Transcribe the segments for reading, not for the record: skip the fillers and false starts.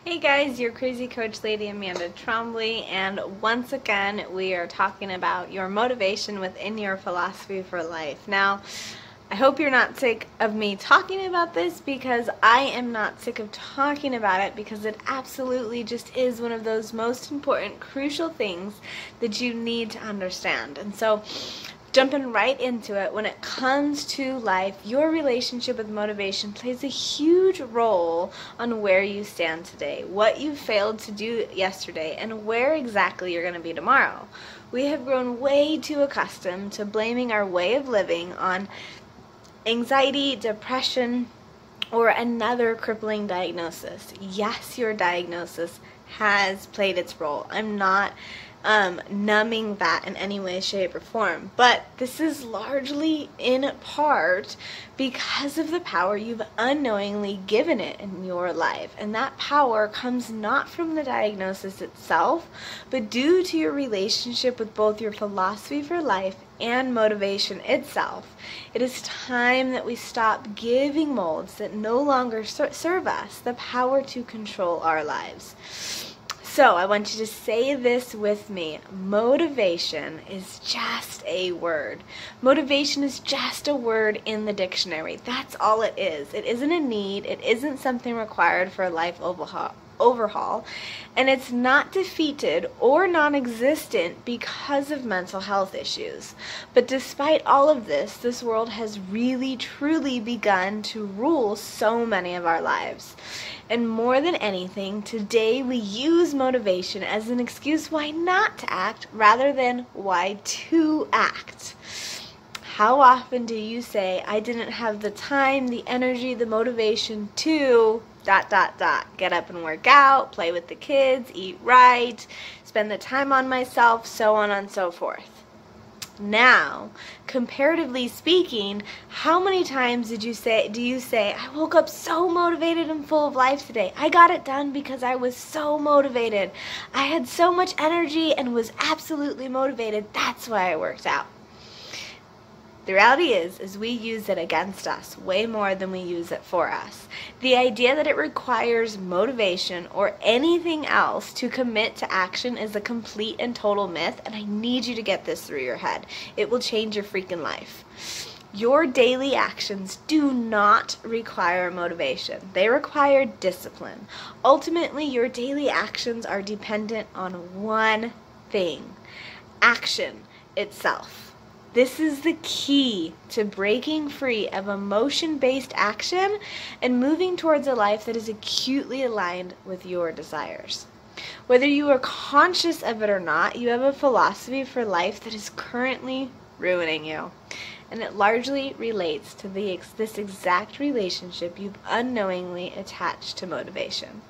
Hey guys, your crazy coach lady Amanda Trombley, and once again we are talking about your motivation within your philosophy for life. Now, I hope you're not sick of me talking about this, because I am not sick of talking about it, because it absolutely just is one of those most important, crucial things that you need to understand. And so, jumping right into it, when it comes to life, your relationship with motivation plays a huge role on where you stand today, what you failed to do yesterday, and where exactly you're going to be tomorrow. We have grown way too accustomed to blaming our way of living on anxiety, depression, or another crippling diagnosis. Yes, your diagnosis has played its role. I'm not numbing that in any way, shape, or form. But this is largely in part because of the power you've unknowingly given it in your life. And that power comes not from the diagnosis itself, but due to your relationship with both your philosophy for life and motivation itself. It is time that we stop giving molds that no longer serve us the power to control our lives. So I want you to say this with me. Motivation is just a word. Motivation is just a word in the dictionary. That's all it is. It isn't a need. It isn't something required for a life overhaul. And it's not defeated or non-existent because of mental health issues. But despite all of this, this world has really, truly begun to rule so many of our lives. And more than anything, today we use motivation as an excuse why not to act rather than why to act. How often do you say, I didn't have the time, the energy, the motivation to ... Get up and work out, play with the kids, eat right, spend the time on myself, so on and so forth. Now, comparatively speaking, how many times do you say, I woke up so motivated and full of life today. I got it done because I was so motivated. I had so much energy and was absolutely motivated. That's why I worked out. The reality is we use it against us way more than we use it for us. The idea that it requires motivation or anything else to commit to action is a complete and total myth, and I need you to get this through your head. It will change your freaking life. Your daily actions do not require motivation. They require discipline. Ultimately, your daily actions are dependent on one thing: action itself. This is the key to breaking free of emotion-based action and moving towards a life that is acutely aligned with your desires. Whether you are conscious of it or not, you have a philosophy for life that is currently ruining you. And it largely relates to this exact relationship you've unknowingly attached to motivation.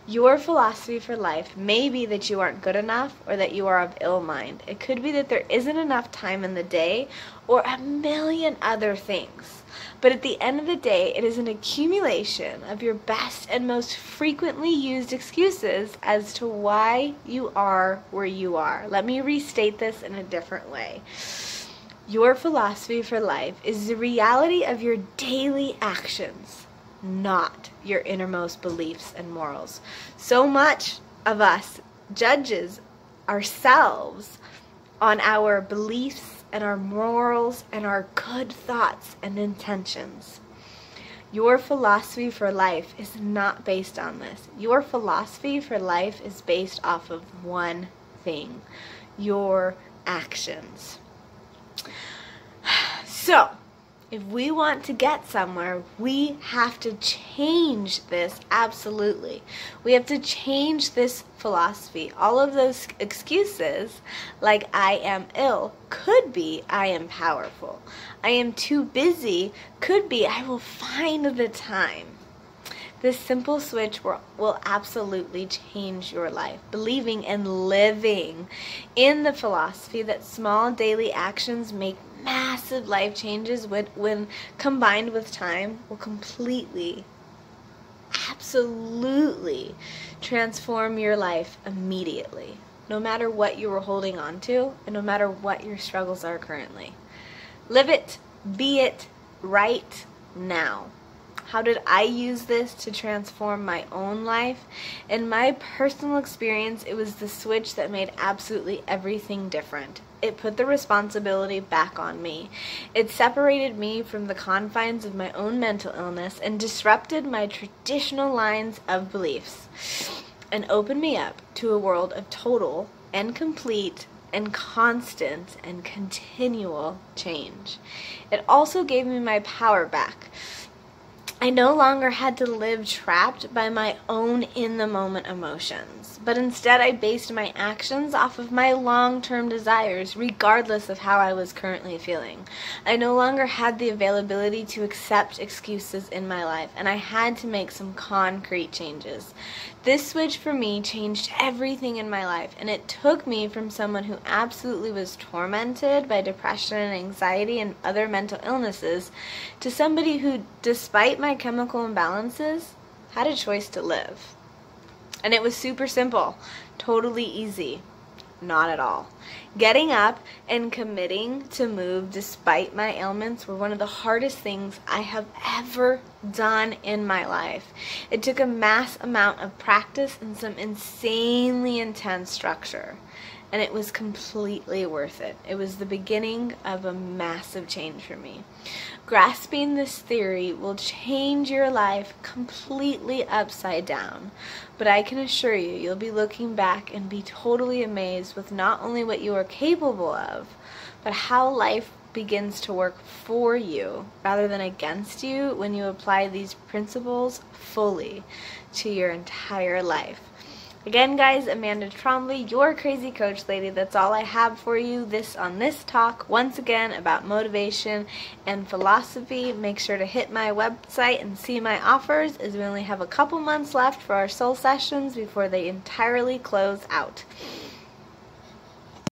Your philosophy for life may be that you aren't good enough or that you are of ill mind. It could be that there isn't enough time in the day or a million other things. But at the end of the day, it is an accumulation of your best and most frequently used excuses as to why you are where you are. Let me restate this in a different way. Your philosophy for life is the reality of your daily actions, not your innermost beliefs and morals. So much of us judges ourselves on our beliefs and our morals and our good thoughts and intentions. Your philosophy for life is not based on this. Your philosophy for life is based off of one thing: your actions. So, if we want to get somewhere, we have to change this, absolutely. We have to change this philosophy. All of those excuses, like I am ill, could be I am powerful. I am too busy, could be I will find the time. This simple switch will absolutely change your life. Believing and living in the philosophy that small daily actions make massive life changes when combined with time will completely, absolutely transform your life immediately, no matter what you were holding on to and no matter what your struggles are currently. Live it, be it, right now. How did I use this to transform my own life? In my personal experience, it was the switch that made absolutely everything different. It put the responsibility back on me. It separated me from the confines of my own mental illness and disrupted my traditional lines of beliefs and opened me up to a world of total and complete and constant and continual change. It also gave me my power back. I no longer had to live trapped by my own in-the-moment emotions, but instead I based my actions off of my long-term desires, regardless of how I was currently feeling. I no longer had the availability to accept excuses in my life, and I had to make some concrete changes. This switch for me changed everything in my life, and it took me from someone who absolutely was tormented by depression and anxiety and other mental illnesses to somebody who, despite my chemical imbalances, had a choice to live. And it was super simple, totally easy. Not at all. Getting up and committing to move despite my ailments were one of the hardest things I have ever done in my life. It took a mass amount of practice and some insanely intense structure, and it was completely worth it. It was the beginning of a massive change for me. Grasping this theory will change your life completely upside down, but I can assure you, you'll be looking back and be totally amazed with not only what you are capable of, but how life begins to work for you rather than against you when you apply these principles fully to your entire life. Again, guys, Amanda Trombley, your crazy coach lady. That's all I have for you on this talk, once again, about motivation and philosophy. Make sure to hit my website and see my offers, as we only have a couple months left for our soul sessions before they entirely close out.